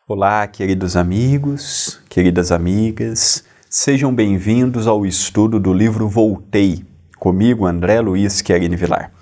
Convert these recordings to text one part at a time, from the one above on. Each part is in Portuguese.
Olá, queridos amigos, queridas amigas, sejam bem-vindos ao estudo do livro Voltei, comigo, André Luiz Querini Vilar.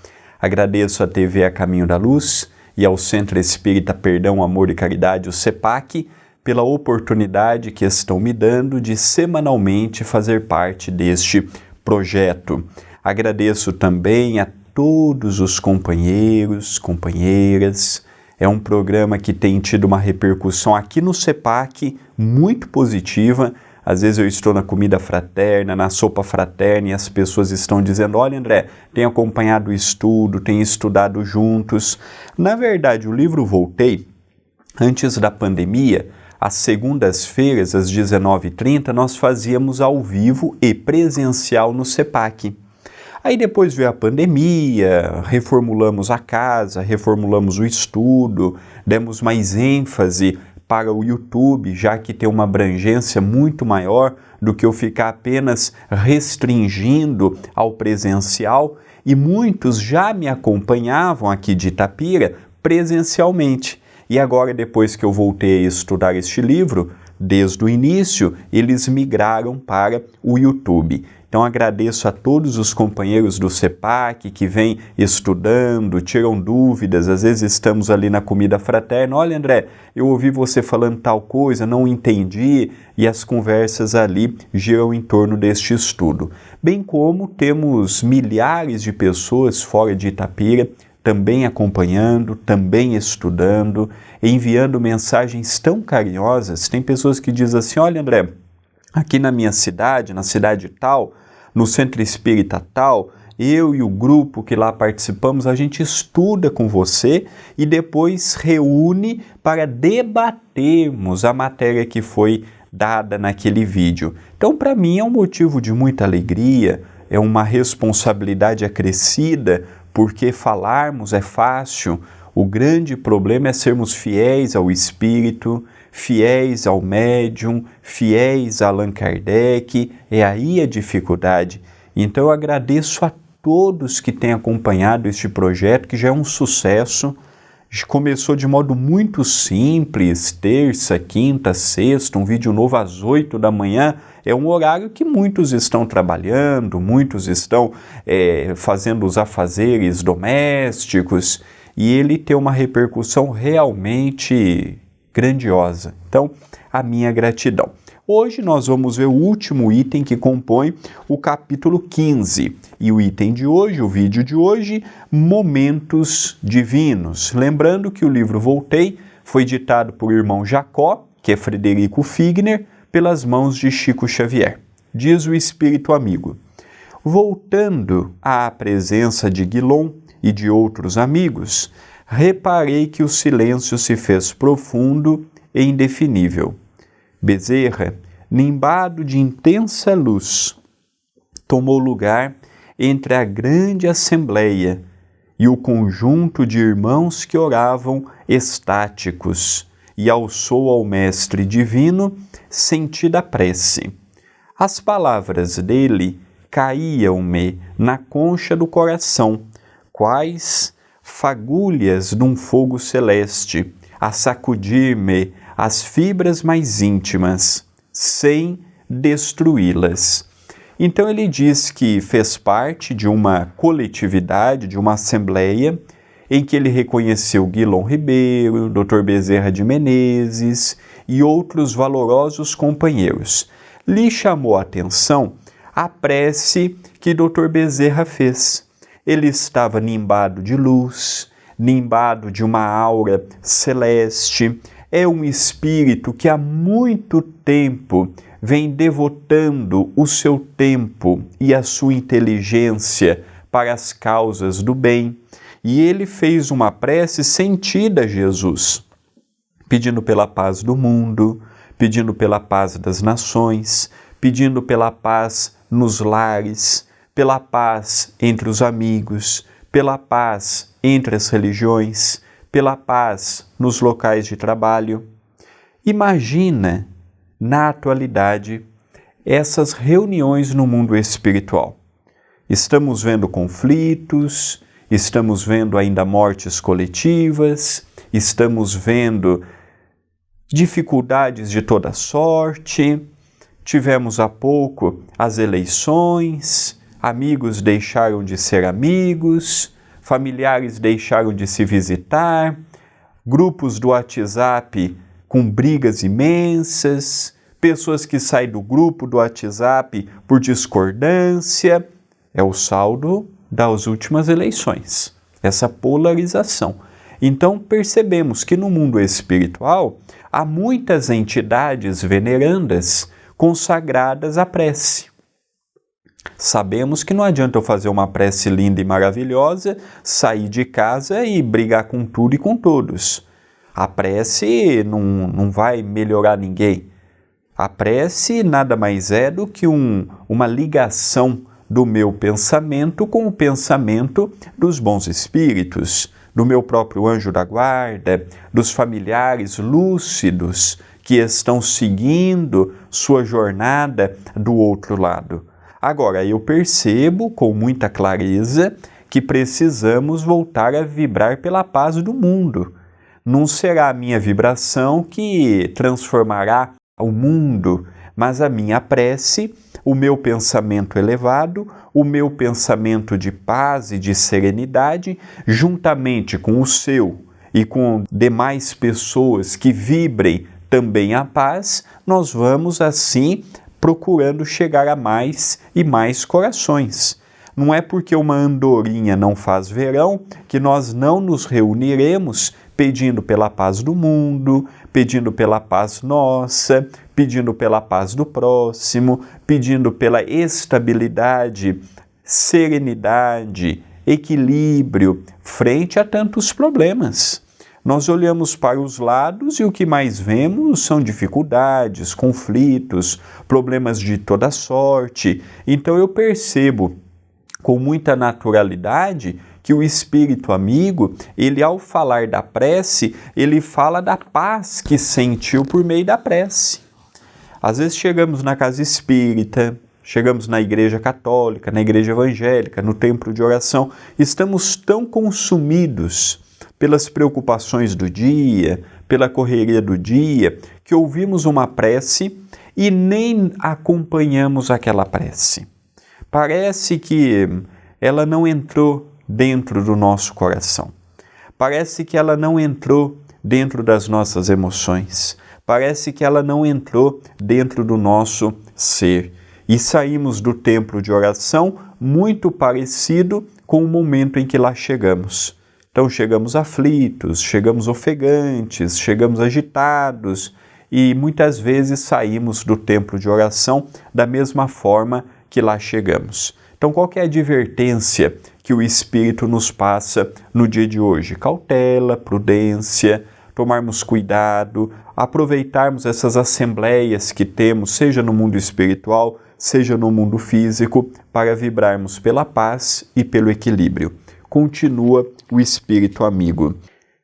Agradeço à TV A Caminho da Luz e ao Centro Espírita Perdão, Amor e Caridade, o CEPAC, pela oportunidade que estão me dando de semanalmente fazer parte deste projeto. Agradeço também a todos os companheiros, companheiras. É um programa que tem tido uma repercussão aqui no CEPAC muito positiva. Às vezes eu estou na comida fraterna, na sopa fraterna, e as pessoas estão dizendo: olha, André, tem acompanhado o estudo, tem estudado juntos. Na verdade, o livro Voltei, antes da pandemia, às segundas-feiras, às 19h30, nós fazíamos ao vivo e presencial no CEPAC. Aí depois veio a pandemia, reformulamos a casa, reformulamos o estudo, demos mais ênfase para o YouTube, já que tem uma abrangência muito maior do que eu ficar apenas restringindo ao presencial, e muitos já me acompanhavam aqui de Itapira presencialmente. E agora, depois que eu voltei a estudar este livro, desde o início, eles migraram para o YouTube. Então agradeço a todos os companheiros do CEPAC que vêm estudando, tiram dúvidas, às vezes estamos ali na comida fraterna: olha, André, eu ouvi você falando tal coisa, não entendi, e as conversas ali giram em torno deste estudo. Bem como temos milhares de pessoas fora de Itapira também acompanhando, também estudando, enviando mensagens tão carinhosas. Tem pessoas que dizem assim: olha, André, aqui na minha cidade, na cidade tal, no Centro Espírita tal, eu e o grupo que lá participamos, a gente estuda com você e depois reúne para debatermos a matéria que foi dada naquele vídeo. Então, para mim, é um motivo de muita alegria, é uma responsabilidade acrescida, porque falarmos é fácil. O grande problema é sermos fiéis ao Espírito, fiéis ao médium, fiéis a Allan Kardec. É aí a dificuldade. Então eu agradeço a todos que têm acompanhado este projeto, que já é um sucesso. Começou de modo muito simples, terça, quinta, sexta, um vídeo novo às 8 da manhã. É um horário que muitos estão trabalhando, muitos estão fazendo os afazeres domésticos, e ele tem uma repercussão realmente grandiosa. Então, a minha gratidão. Hoje nós vamos ver o último item que compõe o capítulo 15. E o item de hoje, o vídeo de hoje, Momentos Divinos. Lembrando que o livro Voltei foi ditado por irmão Jacó, que é Frederico Figner, pelas mãos de Chico Xavier. Diz o Espírito Amigo: voltando à presença de Guilom e de outros amigos, reparei que o silêncio se fez profundo e indefinível. Bezerra, nimbado de intensa luz, tomou lugar entre a grande assembleia e o conjunto de irmãos que oravam estáticos, e alçou ao Mestre Divino sentida prece. As palavras dele caíam-me na concha do coração, quais fagulhas de um fogo celeste, a sacudir-me as fibras mais íntimas, sem destruí-las. Então ele diz que fez parte de uma coletividade, de uma assembleia, em que ele reconheceu Guilom Ribeiro, Dr. Bezerra de Menezes e outros valorosos companheiros. Lhe chamou a atenção a prece que Dr. Bezerra fez. Ele estava nimbado de luz, nimbado de uma aura celeste. É um espírito que há muito tempo vem devotando o seu tempo e a sua inteligência para as causas do bem. E ele fez uma prece sentida a Jesus. pedindo pela paz do mundo, pedindo pela paz das nações, pedindo pela paz nos lares, pela paz entre os amigos, pela paz entre as religiões, pela paz nos locais de trabalho. Imagina, na atualidade, essas reuniões no mundo espiritual. Estamos vendo conflitos, estamos vendo ainda mortes coletivas, estamos vendo dificuldades de toda sorte. Tivemos há pouco as eleições, amigos deixaram de ser amigos, familiares deixaram de se visitar, grupos do WhatsApp com brigas imensas, pessoas que saem do grupo do WhatsApp por discordância. É o saldo das últimas eleições, essa polarização. Então percebemos que no mundo espiritual há muitas entidades venerandas consagradas à prece. Sabemos que não adianta eu fazer uma prece linda e maravilhosa, sair de casa e brigar com tudo e com todos. A prece não vai melhorar ninguém. A prece nada mais é do que uma ligação do meu pensamento com o pensamento dos bons espíritos, do meu próprio anjo da guarda, dos familiares lúcidos que estão seguindo sua jornada do outro lado. Agora, eu percebo com muita clareza que precisamos voltar a vibrar pela paz do mundo. Não será a minha vibração que transformará o mundo, mas a minha prece, o meu pensamento elevado, o meu pensamento de paz e de serenidade, juntamente com o seu e com demais pessoas que vibrem também a paz, nós vamos assim procurando chegar a mais e mais corações. Não é porque uma andorinha não faz verão que nós não nos reuniremos pedindo pela paz do mundo, pedindo pela paz nossa, pedindo pela paz do próximo, pedindo pela estabilidade, serenidade, equilíbrio frente a tantos problemas. Nós olhamos para os lados e o que mais vemos são dificuldades, conflitos, problemas de toda sorte. Então eu percebo com muita naturalidade que o espírito amigo, ele ao falar da prece, ele fala da paz que sentiu por meio da prece. Às vezes chegamos na casa espírita, chegamos na igreja católica, na igreja evangélica, no templo de oração, estamos tão consumidos pelas preocupações do dia, pela correria do dia, que ouvimos uma prece e nem acompanhamos aquela prece. Parece que ela não entrou dentro do nosso coração. Parece que ela não entrou dentro das nossas emoções. Parece que ela não entrou dentro do nosso ser. E saímos do templo de oração muito parecido com o momento em que lá chegamos. Então chegamos aflitos, chegamos ofegantes, chegamos agitados e muitas vezes saímos do templo de oração da mesma forma que lá chegamos. Então qual que é a advertência que o Espírito nos passa no dia de hoje? Cautela, prudência, tomarmos cuidado, aproveitarmos essas assembleias que temos, seja no mundo espiritual, seja no mundo físico, para vibrarmos pela paz e pelo equilíbrio. Continua o Espírito amigo.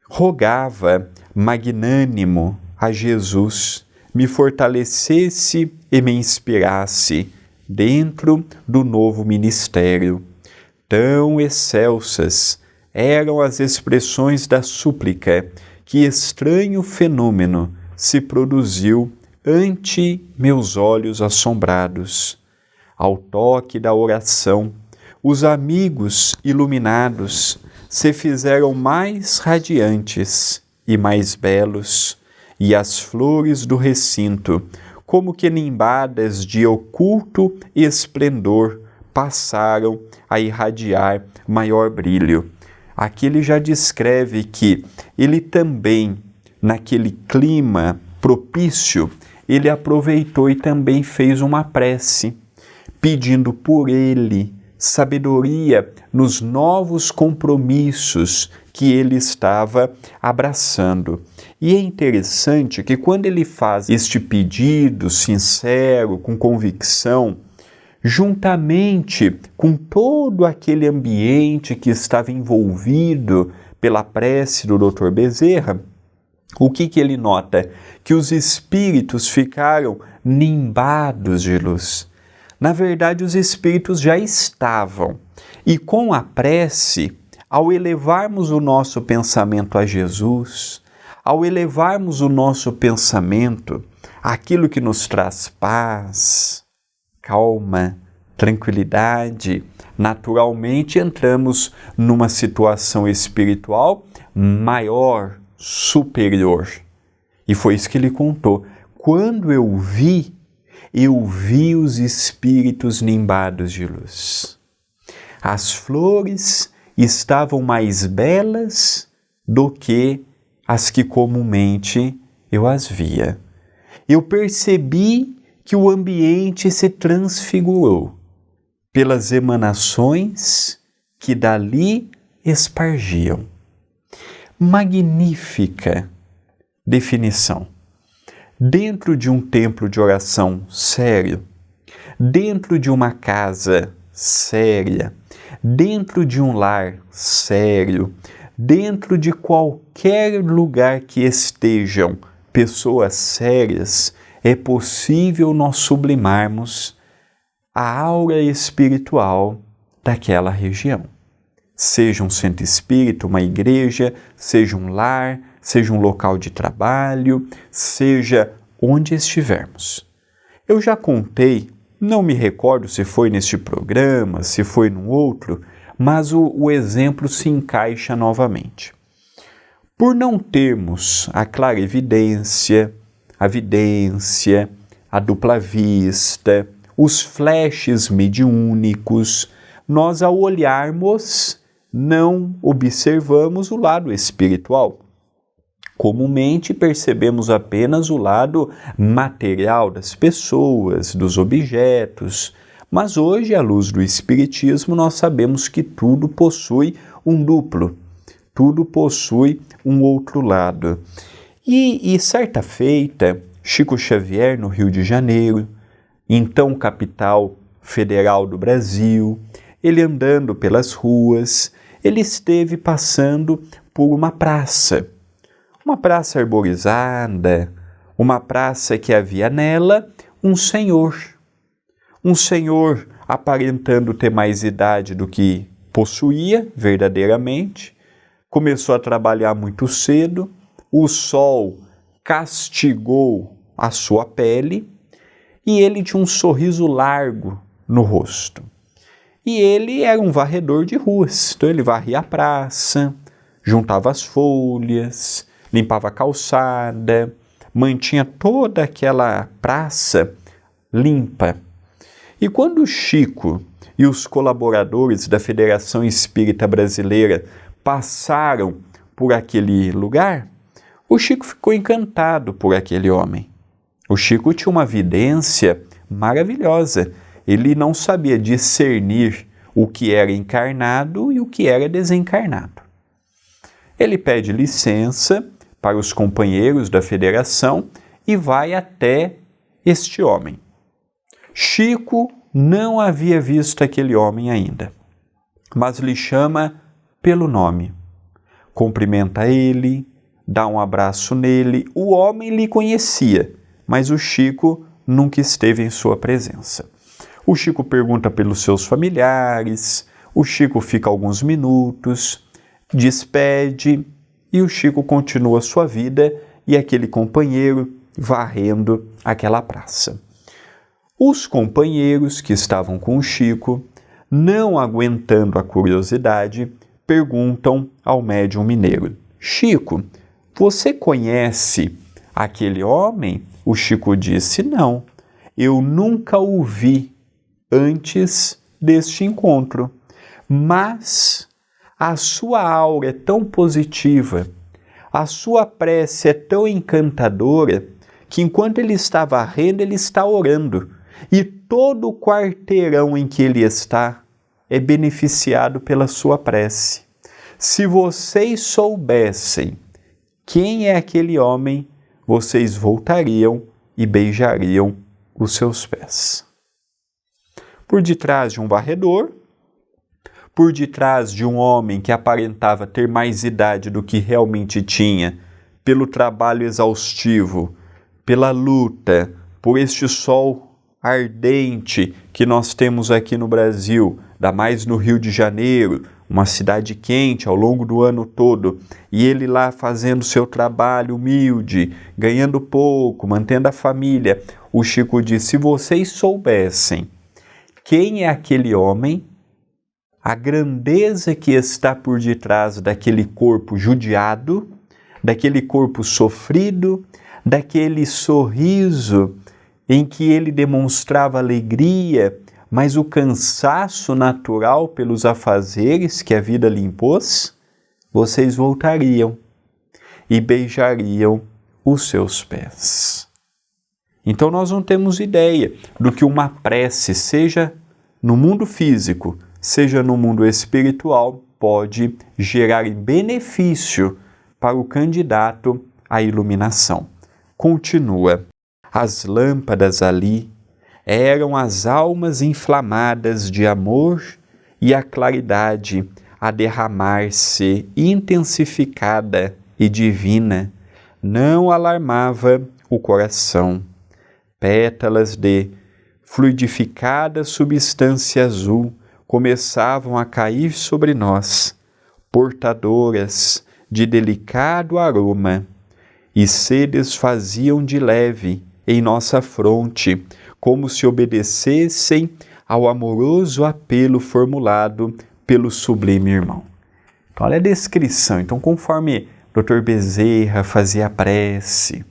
Rogava magnânimo a Jesus, me fortalecesse e me inspirasse dentro do novo ministério. Tão excelsas eram as expressões da súplica que estranho fenômeno se produziu ante meus olhos assombrados. Ao toque da oração, os amigos iluminados se fizeram mais radiantes e mais belos, e as flores do recinto, como que nimbadas de oculto esplendor, passaram a irradiar maior brilho. Aqui ele já descreve que ele também, naquele clima propício, ele aproveitou e também fez uma prece, pedindo por ele sabedoria nos novos compromissos que ele estava abraçando. E é interessante que quando ele faz este pedido sincero, com convicção, juntamente com todo aquele ambiente que estava envolvido pela prece do Dr. Bezerra, o que ele nota? Que os espíritos ficaram nimbados de luz. Na verdade, os espíritos já estavam. E com a prece, ao elevarmos o nosso pensamento a Jesus, ao elevarmos o nosso pensamento àquilo que nos traz paz, calma, tranquilidade, naturalmente entramos numa situação espiritual maior, superior. E foi isso que ele contou. Quando eu vi os espíritos nimbados de luz. As flores estavam mais belas do que as que comumente eu as via. Eu percebi que o ambiente se transfigurou pelas emanações que dali espargiam. Magnífica definição. Dentro de um templo de oração sério, dentro de uma casa séria, dentro de um lar sério, dentro de qualquer lugar que estejam pessoas sérias, é possível nós sublimarmos a aura espiritual daquela região. Seja um centro espírita, uma igreja, seja um lar, seja um local de trabalho, seja onde estivermos. Eu já contei, não me recordo se foi neste programa, se foi num outro, mas o exemplo se encaixa novamente. Por não termos a clarividência, a vidência, a dupla vista, os flashes mediúnicos, nós ao olharmos não observamos o lado espiritual. Comumente percebemos apenas o lado material das pessoas, dos objetos, mas hoje, à luz do Espiritismo, nós sabemos que tudo possui um duplo, tudo possui um outro lado. E certa feita, Chico Xavier, no Rio de Janeiro, então capital federal do Brasil, ele andando pelas ruas, ele esteve passando por uma praça arborizada, uma praça que havia nela um senhor aparentando ter mais idade do que possuía verdadeiramente, começou a trabalhar muito cedo, o sol castigou a sua pele e ele tinha um sorriso largo no rosto. E ele era um varredor de ruas, então ele varria a praça, juntava as folhas, limpava a calçada, mantinha toda aquela praça limpa. E quando o Chico e os colaboradores da Federação Espírita Brasileira passaram por aquele lugar, o Chico ficou encantado por aquele homem. O Chico tinha uma vidência maravilhosa. Ele não sabia discernir o que era encarnado e o que era desencarnado. Ele pede licença para os companheiros da federação e vai até este homem. Chico não havia visto aquele homem ainda, mas lhe chama pelo nome. Cumprimenta ele, dá um abraço nele. O homem lhe conhecia, mas o Chico nunca esteve em sua presença. O Chico pergunta pelos seus familiares, o Chico fica alguns minutos, despede e o Chico continua sua vida e aquele companheiro varrendo aquela praça. Os companheiros que estavam com o Chico, não aguentando a curiosidade, perguntam ao médium mineiro: Chico, você conhece aquele homem? O Chico disse: não, eu nunca o vi antes deste encontro, mas a sua aura é tão positiva, a sua prece é tão encantadora, que enquanto ele está varrendo, ele está orando. E todo o quarteirão em que ele está é beneficiado pela sua prece. Se vocês soubessem quem é aquele homem, vocês voltariam e beijariam os seus pés. Por detrás de um varredor, por detrás de um homem que aparentava ter mais idade do que realmente tinha, pelo trabalho exaustivo, pela luta, por este sol ardente que nós temos aqui no Brasil, ainda mais no Rio de Janeiro, uma cidade quente ao longo do ano todo, e ele lá fazendo seu trabalho humilde, ganhando pouco, mantendo a família. O Chico diz: se vocês soubessem quem é aquele homem, a grandeza que está por detrás daquele corpo judiado, daquele corpo sofrido, daquele sorriso em que ele demonstrava alegria, mas o cansaço natural pelos afazeres que a vida lhe impôs, vocês voltariam e beijariam os seus pés. Então nós não temos ideia do que uma prece, seja no mundo físico, seja no mundo espiritual, pode gerar em benefício para o candidato à iluminação. Continua: as lâmpadas ali eram as almas inflamadas de amor e a claridade a derramar-se intensificada e divina não alarmava o coração. Pétalas de fluidificada substância azul começavam a cair sobre nós, portadoras de delicado aroma, e se desfaziam de leve em nossa fronte, como se obedecessem ao amoroso apelo formulado pelo sublime irmão. Então, olha a descrição. Então, conforme Dr. Bezerra fazia a prece,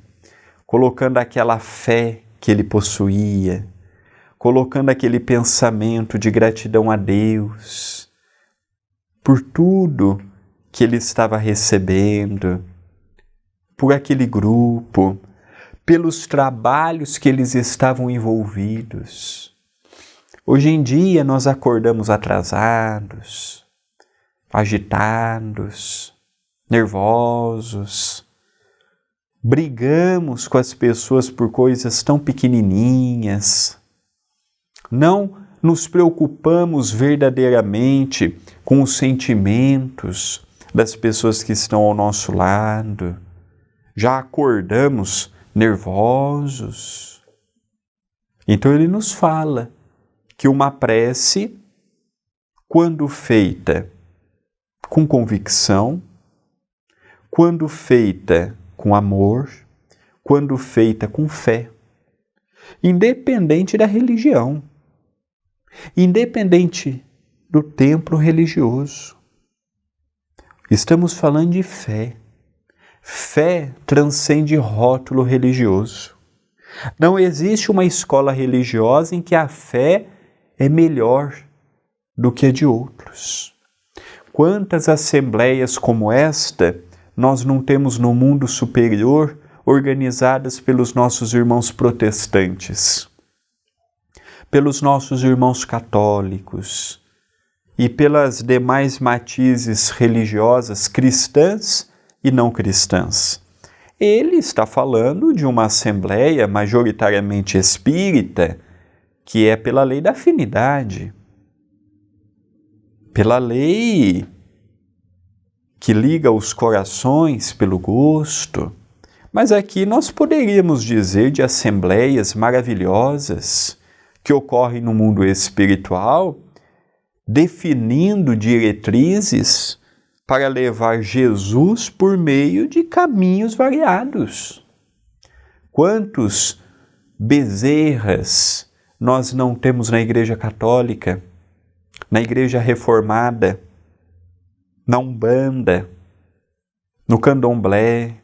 colocando aquela fé que ele possuía, colocando aquele pensamento de gratidão a Deus por tudo que ele estava recebendo, por aquele grupo, pelos trabalhos que eles estavam envolvidos. Hoje em dia nós acordamos atrasados, agitados, nervosos, brigamos com as pessoas por coisas tão pequenininhas, não nos preocupamos verdadeiramente com os sentimentos das pessoas que estão ao nosso lado, já acordamos nervosos. Então ele nos fala que uma prece, quando feita com convicção, quando feita com amor, quando feita com fé, independente da religião, independente do templo religioso, estamos falando de fé. Fé transcende rótulo religioso. Não existe uma escola religiosa em que a fé é melhor do que a de outros. Quantas assembleias como esta nós não temos no mundo superior organizadas pelos nossos irmãos protestantes, pelos nossos irmãos católicos e pelas demais matizes religiosas cristãs e não cristãs. Ele está falando de uma assembleia majoritariamente espírita, que é pela lei da afinidade, pela lei que liga os corações pelo gosto. Mas aqui nós poderíamos dizer de assembleias maravilhosas que ocorrem no mundo espiritual, definindo diretrizes para levar Jesus por meio de caminhos variados. Quantos Bezerras nós não temos na Igreja Católica, na Igreja Reformada, na Umbanda, no Candomblé?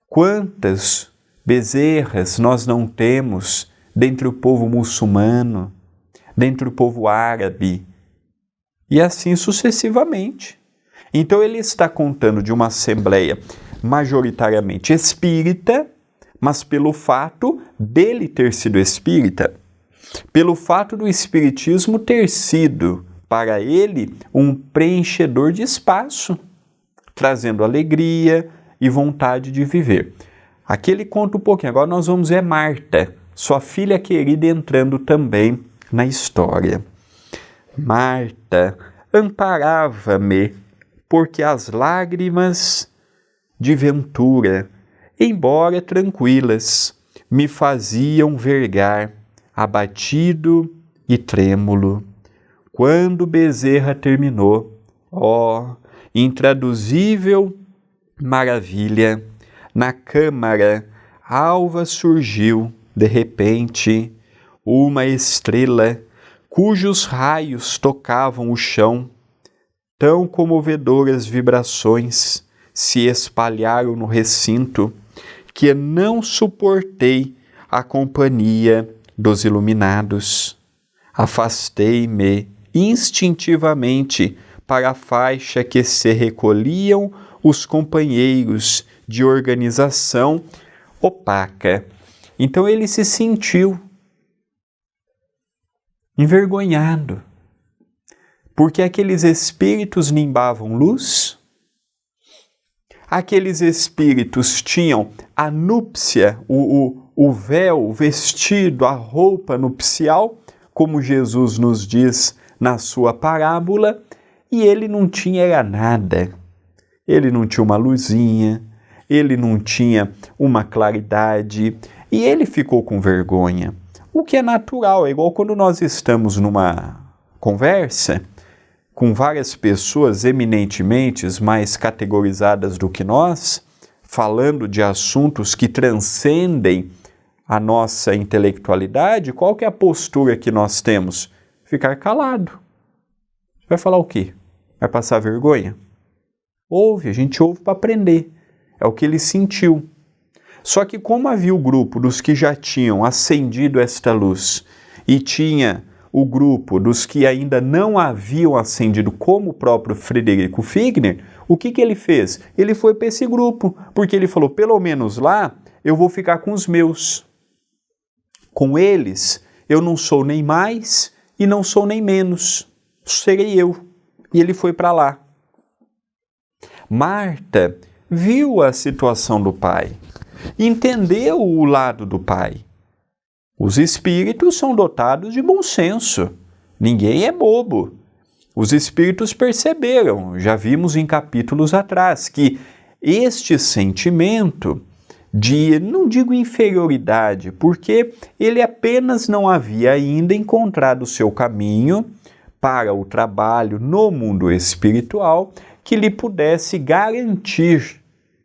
Quantas Bezerras nós não temos dentre o povo muçulmano, dentre o povo árabe, e assim sucessivamente. Então ele está contando de uma assembleia majoritariamente espírita, mas pelo fato dele ter sido espírita, pelo fato do Espiritismo ter sido, para ele, um preenchedor de espaço, trazendo alegria e vontade de viver. Aqui ele conta um pouquinho. Agora nós vamos ver Marta, sua filha querida, entrando também na história. Marta amparava-me, porque as lágrimas de ventura, embora tranquilas, me faziam vergar, abatido e trêmulo. Quando Bezerra terminou, ó, intraduzível maravilha, na câmara alva surgiu, de repente, uma estrela, cujos raios tocavam o chão, tão comovedoras vibrações se espalharam no recinto, que não suportei a companhia dos iluminados. Afastei-me instintivamente para a faixa que se recolhiam os companheiros de organização opaca. Então ele se sentiu envergonhado, porque aqueles espíritos nimbavam luz, aqueles espíritos tinham a núpcia, o véu, o vestido, a roupa nupcial, como Jesus nos diz na sua parábola, e ele não tinha era nada. Ele não tinha uma luzinha, ele não tinha uma claridade, e ele ficou com vergonha. O que é natural, é igual quando nós estamos numa conversa com várias pessoas eminentemente mais categorizadas do que nós, falando de assuntos que transcendem a nossa intelectualidade. Qual que é a postura que nós temos? Ficar calado. Vai falar o quê? Vai passar vergonha? Ouve, a gente ouve para aprender. É o que ele sentiu. Só que como havia o grupo dos que já tinham acendido esta luz e tinha o grupo dos que ainda não haviam acendido, como o próprio Frederico Figner, o que ele fez? Ele foi para esse grupo, porque ele falou, pelo menos lá eu vou ficar com os meus. Com eles eu não sou nem mais e não sou nem menos, serei eu. E ele foi para lá. Marta viu a situação do pai, entendeu o lado do pai. Os espíritos são dotados de bom senso. Ninguém é bobo. Os espíritos perceberam, já vimos em capítulos atrás, que este sentimento de, não digo inferioridade, porque ele apenas não havia ainda encontrado o seu caminho para o trabalho no mundo espiritual que lhe pudesse garantir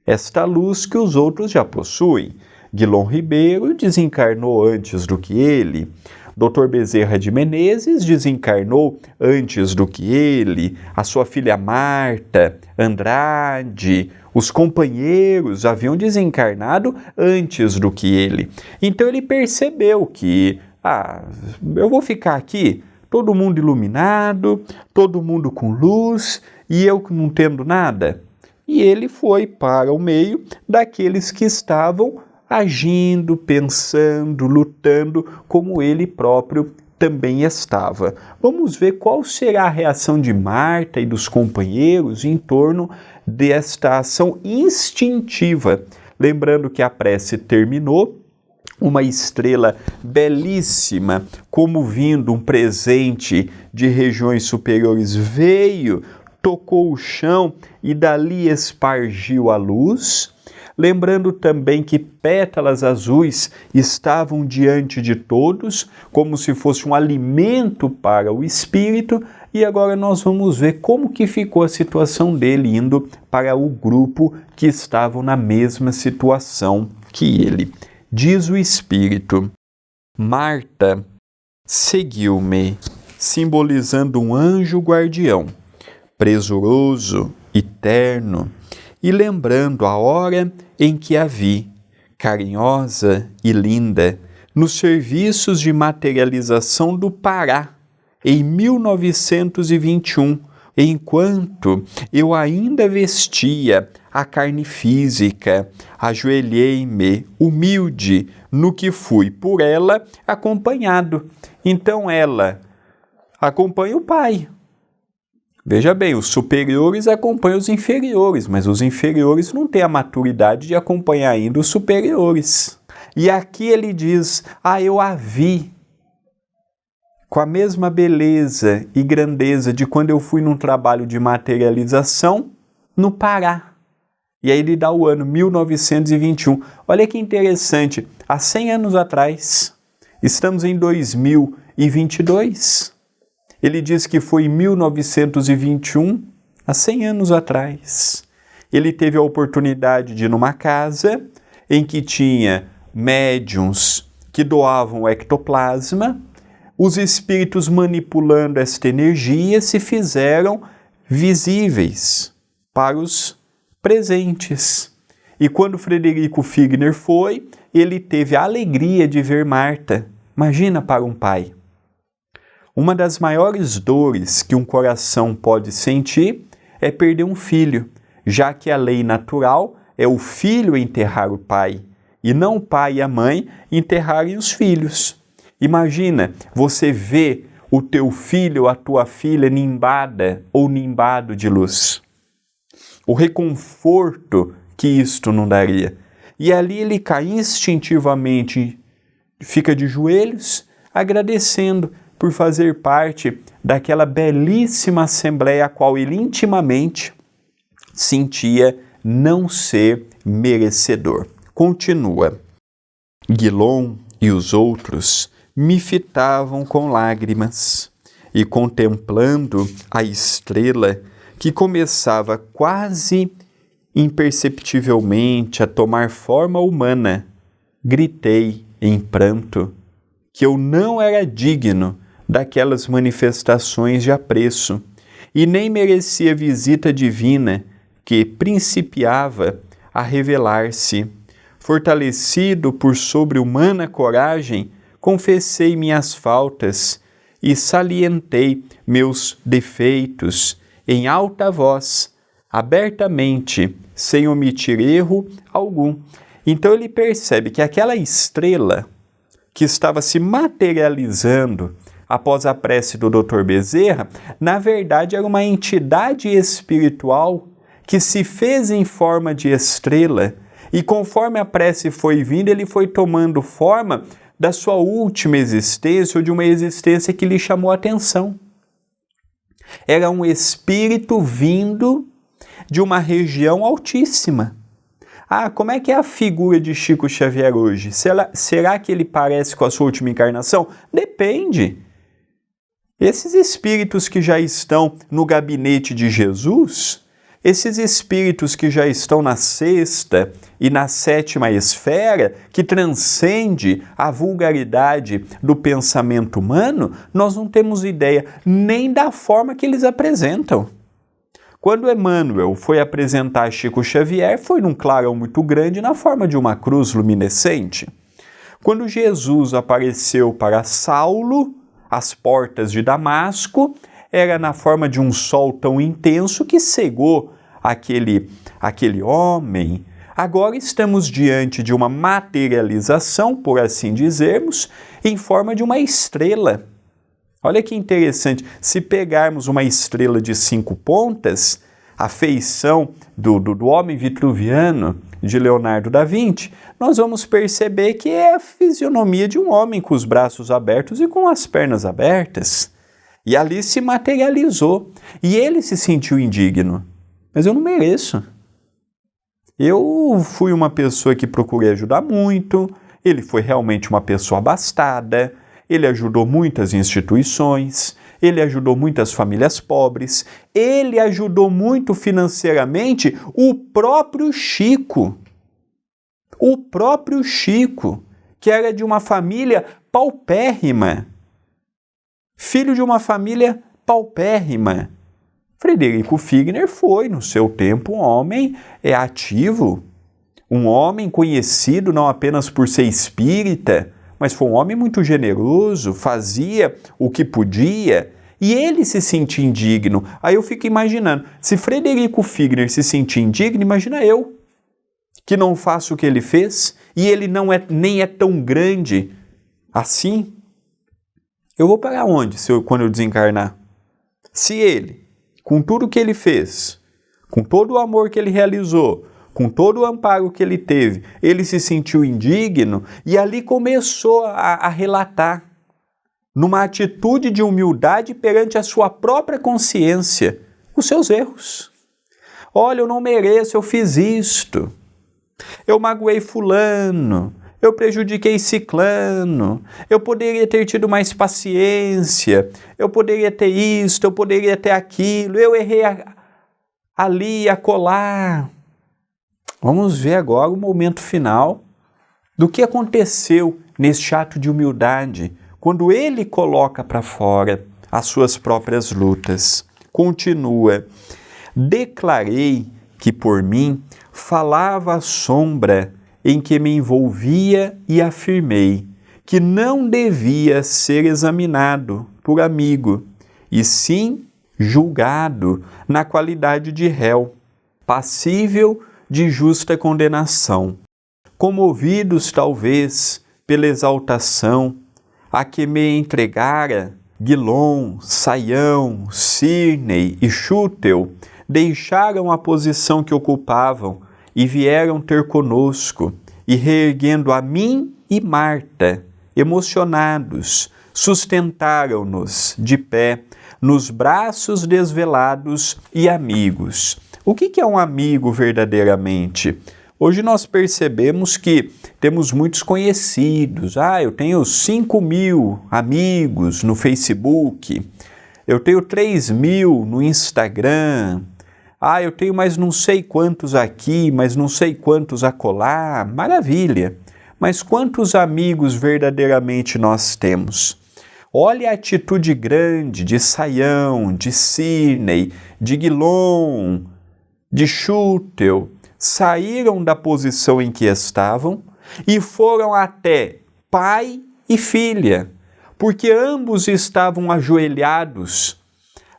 esta luz que os outros já possuem. Guilom Ribeiro desencarnou antes do que ele, Dr. Bezerra de Menezes desencarnou antes do que ele, a sua filha Marta Andrade, os companheiros haviam desencarnado antes do que ele. Então ele percebeu que, eu vou ficar aqui, todo mundo iluminado, todo mundo com luz, e eu não tendo nada. E ele foi para o meio daqueles que estavam agindo, pensando, lutando, como ele próprio também estava. Vamos ver qual será a reação de Marta e dos companheiros em torno desta ação instintiva. Lembrando que a prece terminou, uma estrela belíssima, como vindo um presente de regiões superiores, veio, tocou o chão e dali espargiu a luz. Lembrando também que pétalas azuis estavam diante de todos, como se fosse um alimento para o espírito, e agora nós vamos ver como que ficou a situação dele indo para o grupo que estavam na mesma situação que ele. Diz o espírito: Marta seguiu-me, simbolizando um anjo guardião, presuroso e terno, e lembrando a hora em que a vi, carinhosa e linda, nos serviços de materialização do Pará, em 1921, enquanto eu ainda vestia a carne física, ajoelhei-me, humilde, no que fui por ela acompanhado. Então ela acompanha o Pai. Veja bem, os superiores acompanham os inferiores, mas os inferiores não têm a maturidade de acompanhar ainda os superiores. E aqui ele diz, eu a vi com a mesma beleza e grandeza de quando eu fui num trabalho de materialização no Pará. E aí ele dá o ano 1921. Olha que interessante, há 100 anos atrás, estamos em 2022. Ele diz que foi em 1921, há 100 anos atrás. Ele teve a oportunidade de ir numa casa em que tinha médiuns que doavam o ectoplasma, os espíritos manipulando esta energia se fizeram visíveis para os presentes. E quando Frederico Figner foi, ele teve a alegria de ver Marta. Imagina para um pai. Uma das maiores dores que um coração pode sentir é perder um filho, já que a lei natural é o filho enterrar o pai, e não o pai e a mãe enterrarem os filhos. Imagina, você vê o teu filho ou a tua filha nimbada ou nimbado de luz. O reconforto que isto não daria. E ali ele cai instintivamente, fica de joelhos, agradecendo por fazer parte daquela belíssima assembleia a qual ele intimamente sentia não ser merecedor. Continua. Guilom e os outros me fitavam com lágrimas, e contemplando a estrela que começava quase imperceptivelmente a tomar forma humana, gritei em pranto que eu não era digno daquelas manifestações de apreço e nem merecia visita divina que principiava a revelar-se. Fortalecido por sobre-humana coragem, confessei minhas faltas e salientei meus defeitos em alta voz, abertamente, sem omitir erro algum. Então ele percebe que aquela estrela que estava se materializando após a prece do Dr. Bezerra, na verdade era uma entidade espiritual que se fez em forma de estrela e conforme a prece foi vindo, ele foi tomando forma da sua última existência ou de uma existência que lhe chamou a atenção. Era um espírito vindo de uma região altíssima. Como é que é a figura de Chico Xavier hoje? Será que ele parece com a sua última encarnação? Depende. Esses espíritos que já estão no gabinete de Jesus, esses espíritos que já estão na sexta e na sétima esfera, que transcende a vulgaridade do pensamento humano, nós não temos ideia nem da forma que eles apresentam. Quando Emmanuel foi apresentar Chico Xavier, foi num clarão muito grande na forma de uma cruz luminescente. Quando Jesus apareceu para Saulo, às portas de Damasco, era na forma de um sol tão intenso que cegou aquele homem. Agora estamos diante de uma materialização, por assim dizermos, em forma de uma estrela. Olha que interessante, se pegarmos uma estrela de 5 pontas, a feição do homem vitruviano de Leonardo da Vinci, nós vamos perceber que é a fisionomia de um homem com os braços abertos e com as pernas abertas. E ali se materializou. E ele se sentiu indigno. Mas eu não mereço. Eu fui uma pessoa que procurei ajudar muito, ele foi realmente uma pessoa abastada, ele ajudou muitas instituições, ele ajudou muitas famílias pobres, ele ajudou muito financeiramente o próprio Chico. O próprio Chico, que era de uma família paupérrima. Filho de uma família paupérrima. Frederico Figner foi, no seu tempo, um homem ativo, um homem conhecido não apenas por ser espírita, mas foi um homem muito generoso, fazia o que podia e ele se sentir indigno. Aí eu fico imaginando, se Frederico Figner se sentir indigno, imagina eu, que não faço o que ele fez, e ele nem é tão grande assim. Eu vou parar onde quando eu desencarnar? Se ele, com tudo que ele fez, com todo o amor que ele realizou, com todo o amparo que ele teve, ele se sentiu indigno e ali começou a relatar, numa atitude de humildade perante a sua própria consciência, os seus erros. Olha, eu não mereço, eu fiz isto. Eu magoei fulano, eu prejudiquei ciclano, eu poderia ter tido mais paciência, eu poderia ter isto, eu poderia ter aquilo, eu errei ali, acolá. Vamos ver agora o momento final do que aconteceu neste ato de humildade, quando ele coloca para fora as suas próprias lutas. Continua: declarei que por mim falava a sombra em que me envolvia e afirmei que não devia ser examinado por amigo, e sim julgado na qualidade de réu, passível de justa condenação. Comovidos, talvez, pela exaltação a que me entregara Guilom, Saião, Cirnei e Chútel, deixaram a posição que ocupavam e vieram ter conosco, e reerguendo a mim e Marta, emocionados, sustentaram-nos de pé, nos braços desvelados e amigos. O que é um amigo verdadeiramente? Hoje nós percebemos que temos muitos conhecidos. Eu tenho 5.000 amigos no Facebook, eu tenho 3.000 no Instagram, eu tenho mais não sei quantos aqui, mas não sei quantos acolá. Maravilha! Mas quantos amigos verdadeiramente nós temos? Olha a atitude grande de Saião, de Cirnei, de Guilom, de Chútel. Saíram da posição em que estavam e foram até pai e filha, porque ambos estavam ajoelhados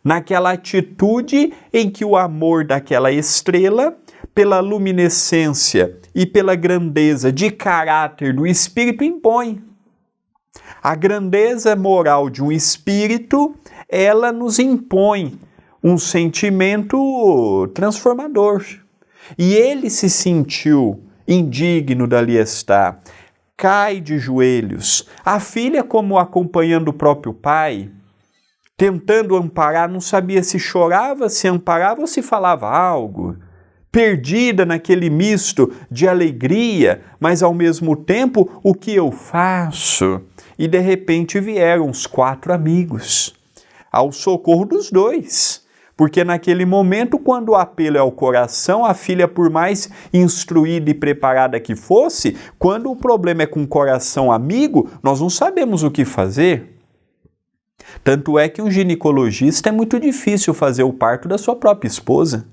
naquela atitude em que o amor daquela estrela, pela luminescência e pela grandeza de caráter do espírito, impõe. A grandeza moral de um espírito, ela nos impõe um sentimento transformador. E ele se sentiu indigno dali estar, cai de joelhos. A filha, como acompanhando o próprio pai, tentando amparar, não sabia se chorava, se amparava ou se falava algo. Perdida naquele misto de alegria, mas ao mesmo tempo, o que eu faço? E de repente vieram os 4 amigos, ao socorro dos 2. Porque naquele momento, quando o apelo é ao coração, a filha, por mais instruída e preparada que fosse, quando o problema é com o coração amigo, nós não sabemos o que fazer. Tanto é que um ginecologista é muito difícil fazer o parto da sua própria esposa.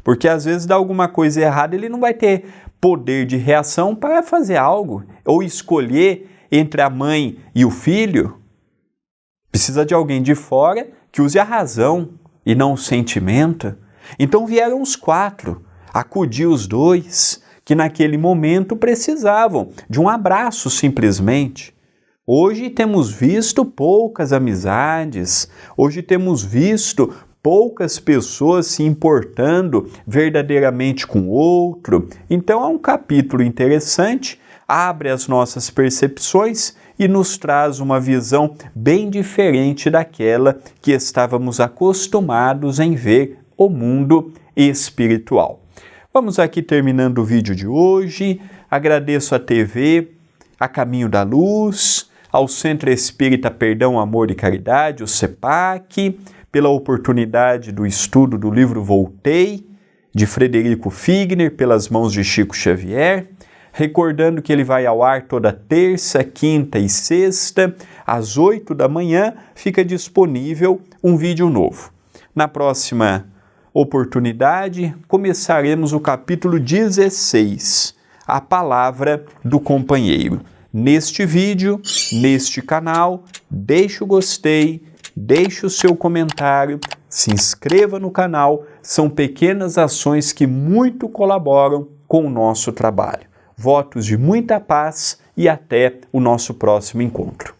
Porque às vezes dá alguma coisa errada, ele não vai ter poder de reação para fazer algo, ou escolher entre a mãe e o filho. Precisa de alguém de fora que use a razão e não o sentimento. Então vieram os 4, acudiu os 2, que naquele momento precisavam de um abraço simplesmente. Hoje temos visto poucas amizades, hoje temos visto poucas pessoas se importando verdadeiramente com o outro. Então é um capítulo interessante, abre as nossas percepções e nos traz uma visão bem diferente daquela que estávamos acostumados em ver o mundo espiritual. Vamos aqui terminando o vídeo de hoje. Agradeço à TV, a Caminho da Luz, ao Centro Espírita Perdão, Amor e Caridade, o CEPAC, pela oportunidade do estudo do livro Voltei, de Frederico Figner, pelas mãos de Chico Xavier. Recordando que ele vai ao ar toda terça, quinta e sexta, às 8 da manhã, fica disponível um vídeo novo. Na próxima oportunidade, começaremos o capítulo 16, a palavra do companheiro. Neste vídeo, neste canal, deixe o gostei deixe o seu comentário, se inscreva no canal, são pequenas ações que muito colaboram com o nosso trabalho. Votos de muita paz e até o nosso próximo encontro.